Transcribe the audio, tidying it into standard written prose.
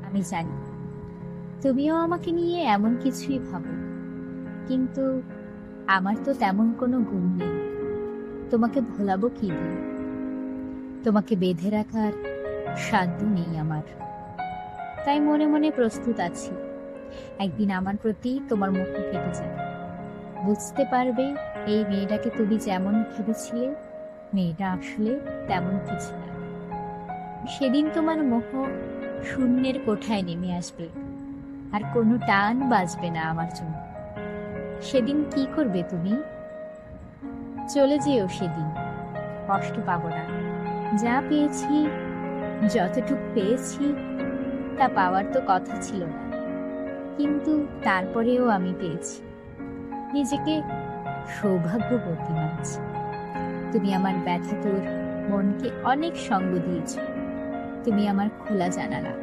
আমি জানি তুমিও আমাকে নিয়ে এমন কিছুই ভাবো, কিন্তু আমার তো তেমন কোনো গুণ নেই। তোমাকে ভোলাবো কি দিয়ে? তোমাকে বেঁধে রাখার সাধ্য নেই আমার। তাই মনে মনে প্রস্তুত আছি, একদিন আমার প্রতি তোমার মোহ কেটে যাবে। বুঝতে পারবে এই মেয়েটাকে তুমি যেমন ভেবেছিলে, মেয়েটা আসলে তেমন কিছু না। সেদিন তোমার মোহ শূন্যের কোঠায় নেমে আসবে, আর কোনো টান বাজবে না আমার জন্য। সেদিন কি করবে তুমি? চলে যেও সেদিন, কষ্ট পাবো না। যা পেয়েছি, যতটুক পেয়েছি, তা পাওয়ার তো কথা ছিল না, কিন্তু তারপরেও আমি পেয়েছি। নিজেকে সৌভাগ্যবতী মানছি। তুমি আমার ব্যথাতুর মনকে অনেক সঙ্গ দিয়েছ। তুমি আমার খোলা জানালা।